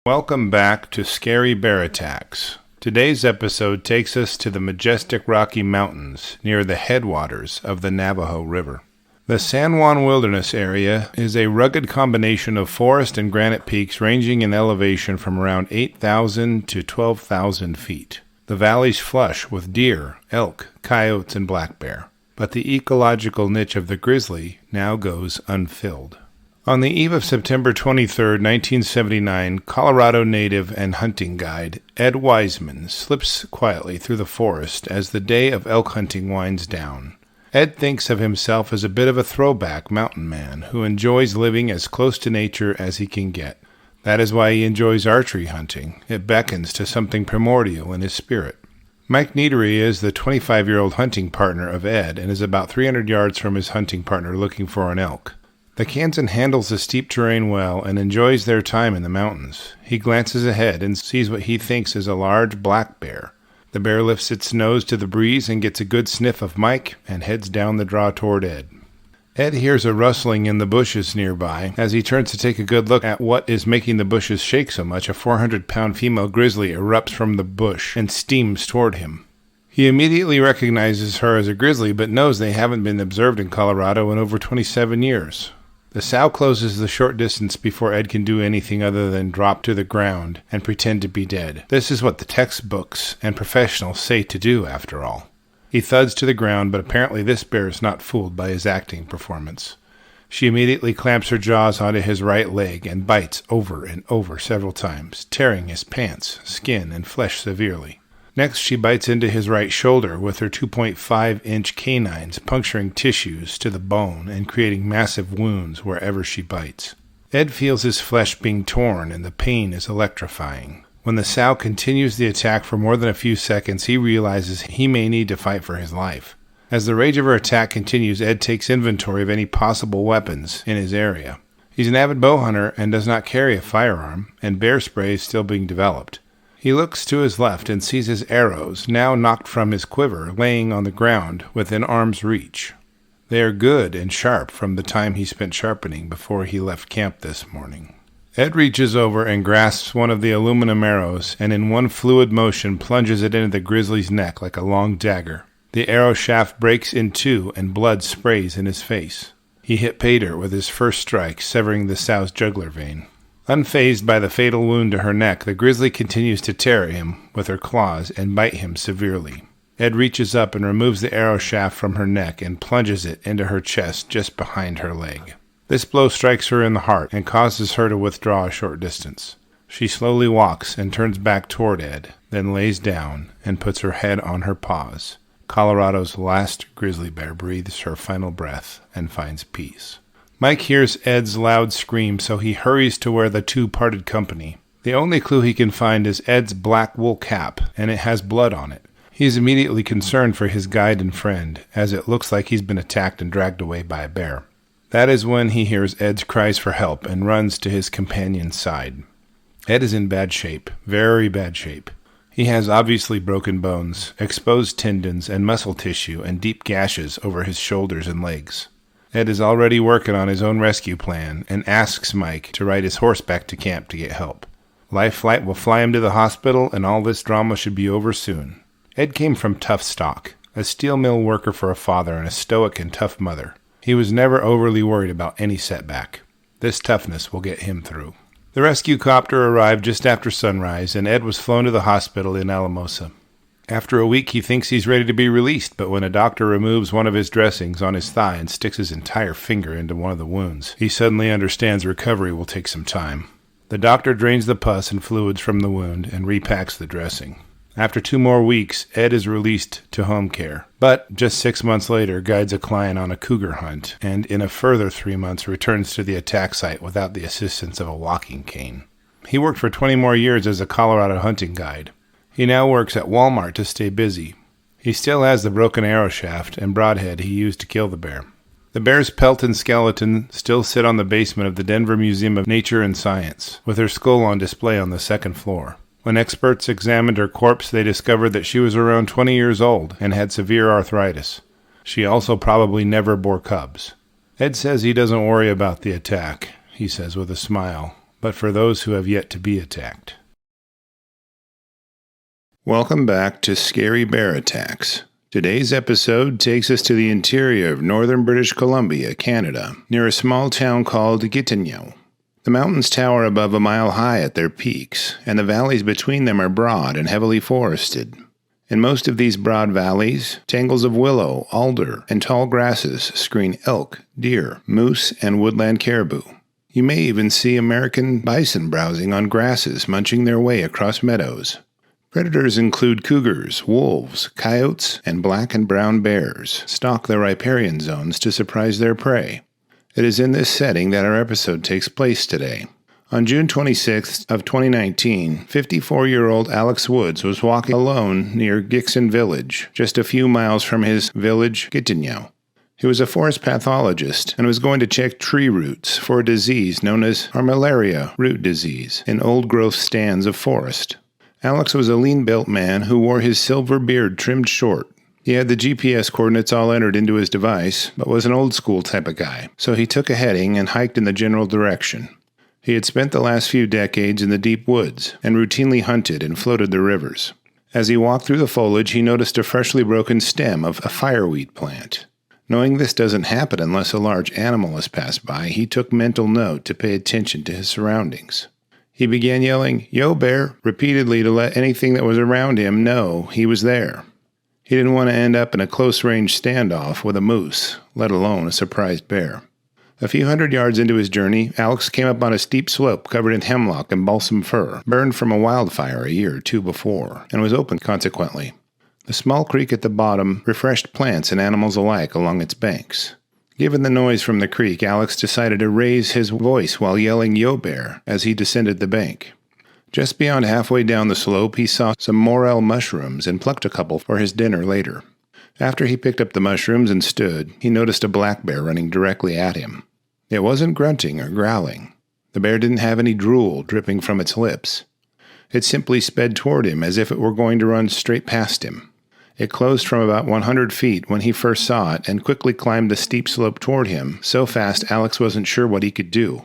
Welcome back to Scary Bear Attacks. Today's episode takes us to the majestic Rocky Mountains near the headwaters of the Navajo River. The San Juan Wilderness area is a rugged combination of forest and granite peaks ranging in elevation from around 8,000 to 12,000 feet. The valley's flush with deer, elk, coyotes, and black bear, but the ecological niche of the grizzly now goes unfilled. On the eve of September 23, 1979, Colorado native and hunting guide Ed Wiseman slips quietly through the forest as the day of elk hunting winds down. Ed thinks of himself as a bit of a throwback mountain man who enjoys living as close to nature as he can get. That is why he enjoys archery hunting. It beckons to something primordial in his spirit. Mike Neatery is the 25-year-old hunting partner of Ed and is about 300 yards from his hunting partner looking for an elk. The Kansan handles the steep terrain well and enjoys their time in the mountains. He glances ahead and sees what he thinks is a large black bear. The bear lifts its nose to the breeze and gets a good sniff of Mike and heads down the draw toward Ed. Ed hears a rustling in the bushes nearby. As he turns to take a good look at what is making the bushes shake so much, a 400-pound female grizzly erupts from the bush and steams toward him. He immediately recognizes her as a grizzly, but knows they haven't been observed in Colorado in over 27 years. The sow closes the short distance before Ed can do anything other than drop to the ground and pretend to be dead. This is what the textbooks and professionals say to do, after all. He thuds to the ground, but apparently this bear is not fooled by his acting performance. She immediately clamps her jaws onto his right leg and bites over and over several times, tearing his pants, skin, and flesh severely. Next, she bites into his right shoulder with her 2.5-inch canines, puncturing tissues to the bone and creating massive wounds wherever she bites. Ed feels his flesh being torn, and the pain is electrifying. When the sow continues the attack for more than a few seconds, he realizes he may need to fight for his life. As the rage of her attack continues, Ed takes inventory of any possible weapons in his area. He's an avid bow hunter and does not carry a firearm, and bear spray is still being developed. He looks to his left and sees his arrows, now knocked from his quiver, laying on the ground within arm's reach. They are good and sharp from the time he spent sharpening before he left camp this morning. Ed reaches over and grasps one of the aluminum arrows and in one fluid motion plunges it into the grizzly's neck like a long dagger. The arrow shaft breaks in two and blood sprays in his face. He hit pay dirt with his first strike, severing the sow's jugular vein. Unfazed by the fatal wound to her neck, the grizzly continues to tear at him with her claws and bite him severely. Ed reaches up and removes the arrow shaft from her neck and plunges it into her chest just behind her leg. This blow strikes her in the heart and causes her to withdraw a short distance. She slowly walks and turns back toward Ed, then lays down and puts her head on her paws. Colorado's last grizzly bear breathes her final breath and finds peace. Mike hears Ed's loud scream, so he hurries to where the two parted company. The only clue he can find is Ed's black wool cap, and it has blood on it. He is immediately concerned for his guide and friend, as it looks like he's been attacked and dragged away by a bear. That is when he hears Ed's cries for help and runs to his companion's side. Ed is in bad shape, very bad shape. He has obviously broken bones, exposed tendons and muscle tissue, and deep gashes over his shoulders and legs. Ed is already working on his own rescue plan and asks Mike to ride his horse back to camp to get help. Life Flight will fly him to the hospital, and all this drama should be over soon. Ed came from tough stock, a steel mill worker for a father and a stoic and tough mother. He was never overly worried about any setback. This toughness will get him through. The rescue copter arrived just after sunrise, and Ed was flown to the hospital in Alamosa. After a week, he thinks he's ready to be released, but when a doctor removes one of his dressings on his thigh and sticks his entire finger into one of the wounds, he suddenly understands recovery will take some time. The doctor drains the pus and fluids from the wound and repacks the dressing. After 2 more weeks, Ed is released to home care, but just 6 months later guides a client on a cougar hunt, and in a further 3 months returns to the attack site without the assistance of a walking cane. He worked for 20 more years as a Colorado hunting guide. He now works at Walmart to stay busy. He still has the broken arrow shaft and broadhead he used to kill the bear. The bear's pelt and skeleton still sit on the basement of the Denver Museum of Nature and Science, with her skull on display on the 2nd floor. When experts examined her corpse, they discovered that she was around 20 years old and had severe arthritis. She also probably never bore cubs. Ed says he doesn't worry about the attack, he says with a smile, but for those who have yet to be attacked. Welcome back to Scary Bear Attacks. Today's episode takes us to the interior of northern British Columbia, Canada, near a small town called Gatineau. The mountains tower above a mile high at their peaks, and the valleys between them are broad and heavily forested. In most of these broad valleys, tangles of willow, alder, and tall grasses screen elk, deer, moose, and woodland caribou. You may even see American bison browsing on grasses, munching their way across meadows. Predators include cougars, wolves, coyotes, and black and brown bears stalk the riparian zones to surprise their prey. It is in this setting that our episode takes place today. On June 26th of 2019, 54-year-old Alex Woods was walking alone near Gixon Village, just a few miles from his village, Gatineau. He was a forest pathologist and was going to check tree roots for a disease known as armillaria root disease in old-growth stands of forest. Alex was a lean-built man who wore his silver beard trimmed short. He had the GPS coordinates all entered into his device, but was an old-school type of guy, so he took a heading and hiked in the general direction. He had spent the last few decades in the deep woods and routinely hunted and floated the rivers. As he walked through the foliage, he noticed a freshly broken stem of a fireweed plant. Knowing this doesn't happen unless a large animal has passed by, he took mental note to pay attention to his surroundings. He began yelling, "Yo, bear," repeatedly to let anything that was around him know he was there. He didn't want to end up in a close-range standoff with a moose, let alone a surprised bear. A few hundred yards into his journey, Alex came up on a steep slope covered in hemlock and balsam fir, burned from a wildfire a year or two before, and was open consequently. The small creek at the bottom refreshed plants and animals alike along its banks. Given the noise from the creek, Alex decided to raise his voice while yelling "Yo, bear" as he descended the bank. Just beyond halfway down the slope, he saw some morel mushrooms and plucked a couple for his dinner later. After he picked up the mushrooms and stood, he noticed a black bear running directly at him. It wasn't grunting or growling. The bear didn't have any drool dripping from its lips. It simply sped toward him as if it were going to run straight past him. It closed from about 100 feet when he first saw it and quickly climbed the steep slope toward him, so fast Alex wasn't sure what he could do.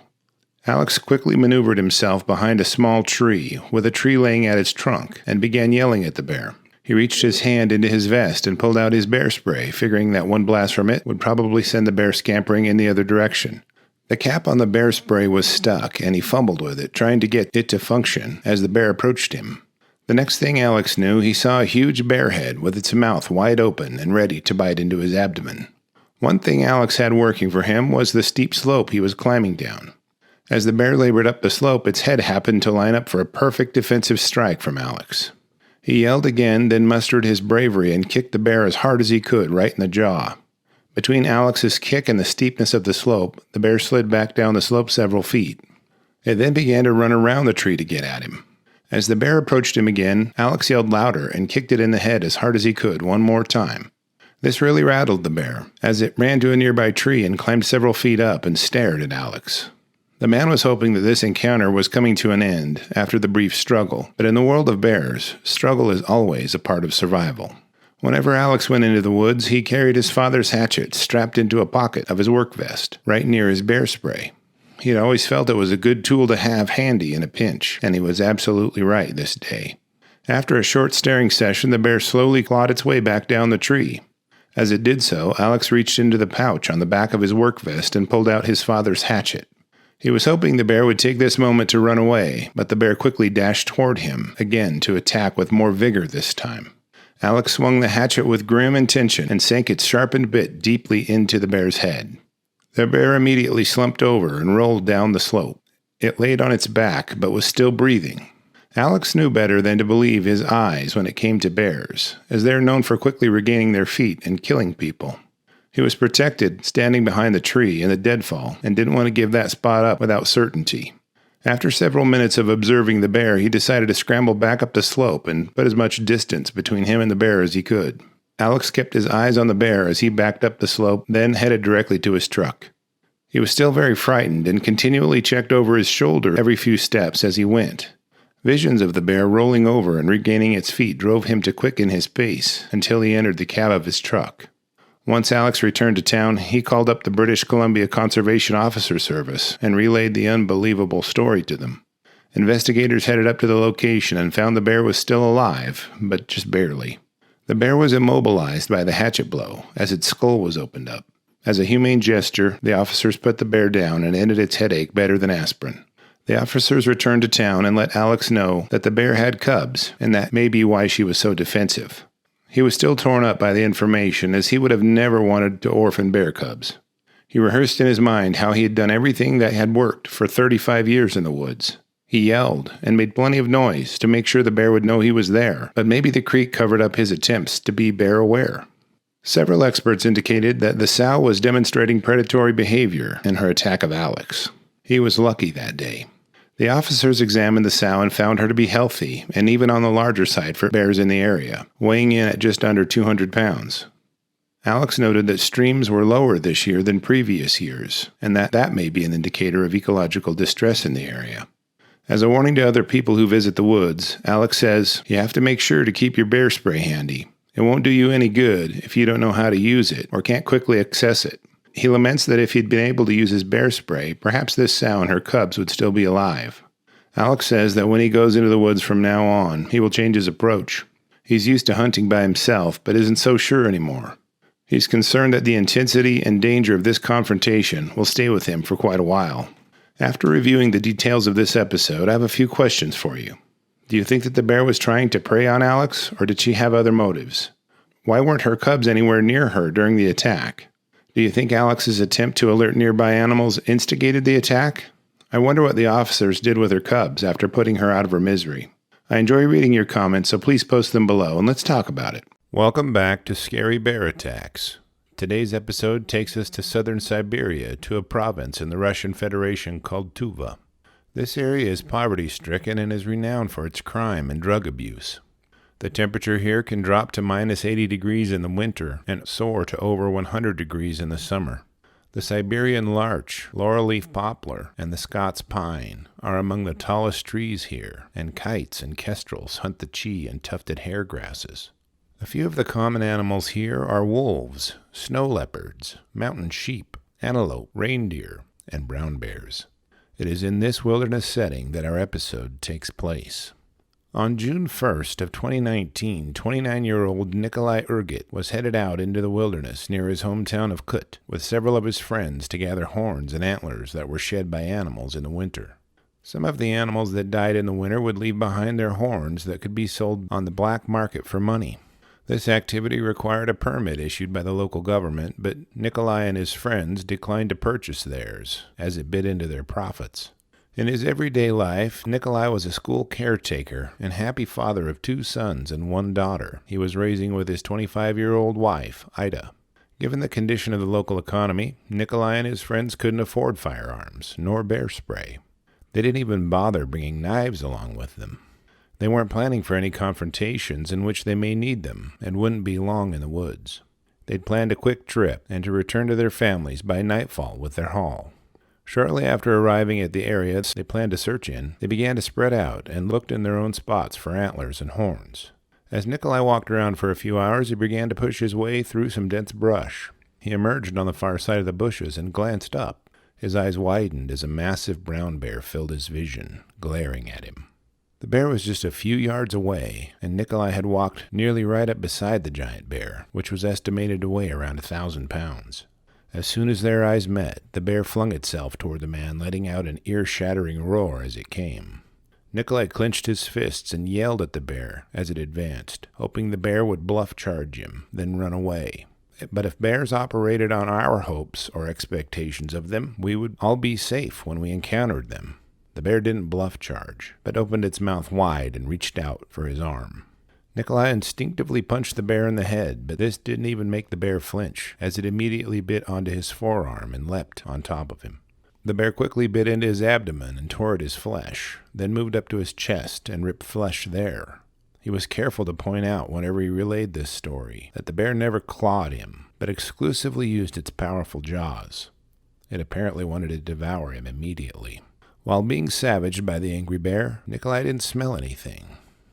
Alex quickly maneuvered himself behind a small tree, with a tree laying at its trunk, and began yelling at the bear. He reached his hand into his vest and pulled out his bear spray, figuring that one blast from it would probably send the bear scampering in the other direction. The cap on the bear spray was stuck, and he fumbled with it, trying to get it to function as the bear approached him. The next thing Alex knew, he saw a huge bear head with its mouth wide open and ready to bite into his abdomen. One thing Alex had working for him was the steep slope he was climbing down. As the bear labored up the slope, its head happened to line up for a perfect defensive strike from Alex. He yelled again, then mustered his bravery and kicked the bear as hard as he could, right in the jaw. Between Alex's kick and the steepness of the slope, the bear slid back down the slope several feet. It then began to run around the tree to get at him. As the bear approached him again, Alex yelled louder and kicked it in the head as hard as he could one more time. This really rattled the bear, as it ran to a nearby tree and climbed several feet up and stared at Alex. The man was hoping that this encounter was coming to an end after the brief struggle, but in the world of bears, struggle is always a part of survival. Whenever Alex went into the woods, he carried his father's hatchet strapped into a pocket of his work vest, right near his bear spray. He had always felt it was a good tool to have handy in a pinch, and he was absolutely right this day. After a short staring session, the bear slowly clawed its way back down the tree. As it did so, Alex reached into the pouch on the back of his work vest and pulled out his father's hatchet. He was hoping the bear would take this moment to run away, but the bear quickly dashed toward him, again to attack with more vigor this time. Alex swung the hatchet with grim intention and sank its sharpened bit deeply into the bear's head. The bear immediately slumped over and rolled down the slope. It laid on its back, but was still breathing. Alex knew better than to believe his eyes when it came to bears, as they are known for quickly regaining their feet and killing people. He was protected, standing behind the tree in the deadfall, and didn't want to give that spot up without certainty. After several minutes of observing the bear, he decided to scramble back up the slope and put as much distance between him and the bear as he could. Alex kept his eyes on the bear as he backed up the slope, then headed directly to his truck. He was still very frightened and continually checked over his shoulder every few steps as he went. Visions of the bear rolling over and regaining its feet drove him to quicken his pace until he entered the cab of his truck. Once Alex returned to town, he called up the British Columbia Conservation Officer Service and relayed the unbelievable story to them. Investigators headed up to the location and found the bear was still alive, but just barely. The bear was immobilized by the hatchet blow as its skull was opened up. As a humane gesture, the officers put the bear down and ended its headache better than aspirin. The officers returned to town and let Alex know that the bear had cubs, and that may be why she was so defensive. He was still torn up by the information, as he would have never wanted to orphan bear cubs. He rehearsed in his mind how he had done everything that had worked for 35 years in the woods. He yelled and made plenty of noise to make sure the bear would know he was there, but maybe the creek covered up his attempts to be bear aware. Several experts indicated that the sow was demonstrating predatory behavior in her attack of Alex. He was lucky that day. The officers examined the sow and found her to be healthy and even on the larger side for bears in the area, weighing in at just under 200 pounds. Alex noted that streams were lower this year than previous years, and that may be an indicator of ecological distress in the area. As a warning to other people who visit the woods, Alex says, "You have to make sure to keep your bear spray handy. It won't do you any good if you don't know how to use it or can't quickly access it." He laments that if he'd been able to use his bear spray, perhaps this sow and her cubs would still be alive. Alex says that when he goes into the woods from now on, he will change his approach. He's used to hunting by himself, but isn't so sure anymore. He's concerned that the intensity and danger of this confrontation will stay with him for quite a while. After reviewing the details of this episode, I have a few questions for you. Do you think that the bear was trying to prey on Alex, or did she have other motives? Why weren't her cubs anywhere near her during the attack? Do you think Alex's attempt to alert nearby animals instigated the attack? I wonder what the officers did with her cubs after putting her out of her misery. I enjoy reading your comments, so please post them below and let's talk about it. Welcome back to Scary Bear Attacks. Today's episode takes us to southern Siberia, to a province in the Russian Federation called Tuva. This area is poverty-stricken and is renowned for its crime and drug abuse. The temperature here can drop to minus 80 degrees in the winter and soar to over 100 degrees in the summer. The Siberian larch, laurel leaf poplar, and the Scots pine are among the tallest trees here, and kites and kestrels hunt the chi and tufted hair grasses. A few of the common animals here are wolves, snow leopards, mountain sheep, antelope, reindeer, and brown bears. It is in this wilderness setting that our episode takes place. On June 1st of 2019, 29-year-old Nikolai Ergot was headed out into the wilderness near his hometown of Kut with several of his friends to gather horns and antlers that were shed by animals in the winter. Some of the animals that died in the winter would leave behind their horns that could be sold on the black market for money. This activity required a permit issued by the local government, but Nikolai and his friends declined to purchase theirs, as it bit into their profits. In his everyday life, Nikolai was a school caretaker and happy father of 2 sons and 1 daughter he was raising with his 25-year-old wife, Ida. Given the condition of the local economy, Nikolai and his friends couldn't afford firearms, nor bear spray. They didn't even bother bringing knives along with them. They weren't planning for any confrontations in which they may need them, and wouldn't be long in the woods. They'd planned a quick trip and to return to their families by nightfall with their haul. Shortly after arriving at the area they planned to search in, they began to spread out and looked in their own spots for antlers and horns. As Nikolai walked around for a few hours, he began to push his way through some dense brush. He emerged on the far side of the bushes and glanced up. His eyes widened as a massive brown bear filled his vision, glaring at him. The bear was just a few yards away, and Nikolai had walked nearly right up beside the giant bear, which was estimated to weigh around 1,000 pounds. As soon as their eyes met, the bear flung itself toward the man, letting out an ear-shattering roar as it came. Nikolai clenched his fists and yelled at the bear as it advanced, hoping the bear would bluff charge him, then run away. But if bears operated on our hopes or expectations of them, we would all be safe when we encountered them. The bear didn't bluff charge, but opened its mouth wide and reached out for his arm. Nikolai instinctively punched the bear in the head, but this didn't even make the bear flinch, as it immediately bit onto his forearm and leapt on top of him. The bear quickly bit into his abdomen and tore at his flesh, then moved up to his chest and ripped flesh there. He was careful to point out whenever he relayed this story that the bear never clawed him, but exclusively used its powerful jaws. It apparently wanted to devour him immediately. While being savaged by the angry bear, Nikolai didn't smell anything.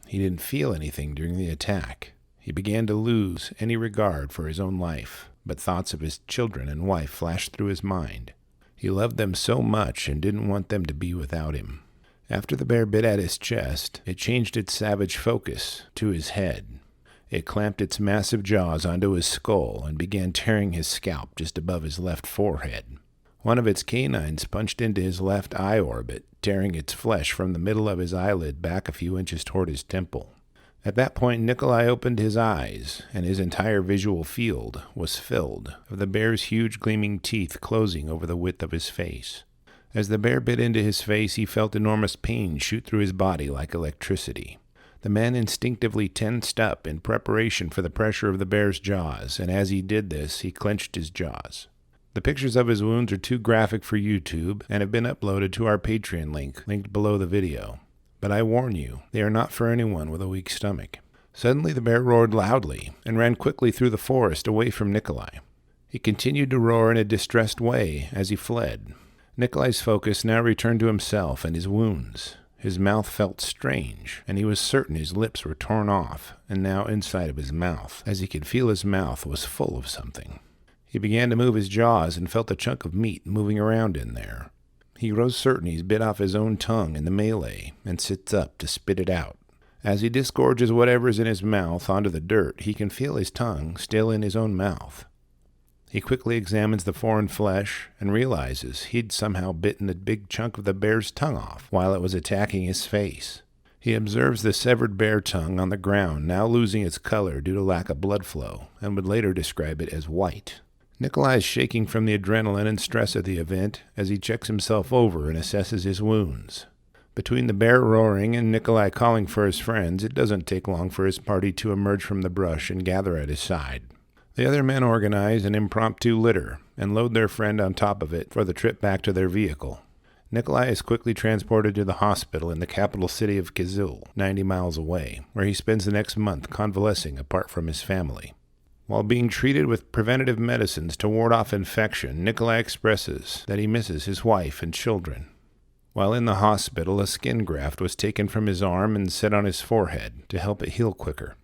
He didn't feel anything during the attack. He began to lose any regard for his own life, but thoughts of his children and wife flashed through his mind. He loved them so much and didn't want them to be without him. After the bear bit at his chest, it changed its savage focus to his head. It clamped its massive jaws onto his skull and began tearing his scalp just above his left forehead. One of its canines punched into his left eye orbit, tearing its flesh from the middle of his eyelid back a few inches toward his temple. At that point, Nikolai opened his eyes, and his entire visual field was filled of the bear's huge gleaming teeth closing over the width of his face. As the bear bit into his face, he felt enormous pain shoot through his body like electricity. The man instinctively tensed up in preparation for the pressure of the bear's jaws, and as he did this, he clenched his jaws. The pictures of his wounds are too graphic for YouTube and have been uploaded to our Patreon link, linked below the video. But I warn you, they are not for anyone with a weak stomach. Suddenly the bear roared loudly and ran quickly through the forest away from Nikolai. He continued to roar in a distressed way as he fled. Nikolai's focus now returned to himself and his wounds. His mouth felt strange, and he was certain his lips were torn off and now inside of his mouth, as he could feel his mouth was full of something. He began to move his jaws and felt a chunk of meat moving around in there. He grows certain he's bit off his own tongue in the melee and sits up to spit it out. As he disgorges whatever's in his mouth onto the dirt, he can feel his tongue still in his own mouth. He quickly examines the foreign flesh and realizes he'd somehow bitten a big chunk of the bear's tongue off while it was attacking his face. He observes the severed bear tongue on the ground, now losing its color due to lack of blood flow, and would later describe it as white. Nikolai is shaking from the adrenaline and stress of the event as he checks himself over and assesses his wounds. Between the bear roaring and Nikolai calling for his friends, it doesn't take long for his party to emerge from the brush and gather at his side. The other men organize an impromptu litter and load their friend on top of it for the trip back to their vehicle. Nikolai is quickly transported to the hospital in the capital city of Kyzyl, 90 miles away, where he spends the next month convalescing apart from his family. While being treated with preventative medicines to ward off infection, Nikolai expresses that he misses his wife and children. While in the hospital, a skin graft was taken from his arm and set on his forehead to help it heal quicker.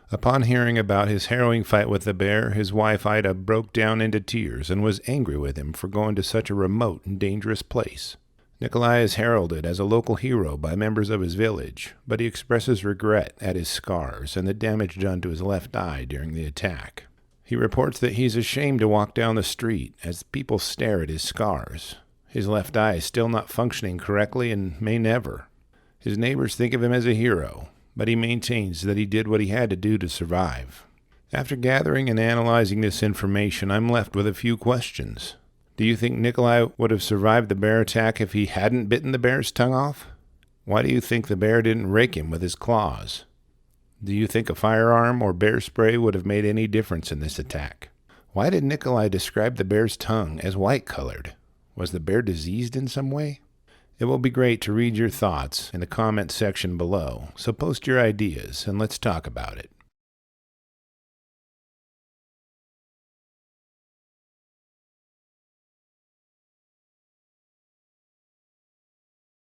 Upon hearing about his harrowing fight with the bear, his wife Ida broke down into tears and was angry with him for going to such a remote and dangerous place. Nikolai is heralded as a local hero by members of his village, but he expresses regret at his scars and the damage done to his left eye during the attack. He reports that he's ashamed to walk down the street as people stare at his scars. His left eye is still not functioning correctly and may never. His neighbors think of him as a hero, but he maintains that he did what he had to do to survive. After gathering and analyzing this information, I'm left with a few questions. Do you think Nikolai would have survived the bear attack if he hadn't bitten the bear's tongue off? Why do you think the bear didn't rake him with his claws? Do you think a firearm or bear spray would have made any difference in this attack? Why did Nikolai describe the bear's tongue as white-colored? Was the bear diseased in some way? It will be great to read your thoughts in the comment section below, so post your ideas and let's talk about it.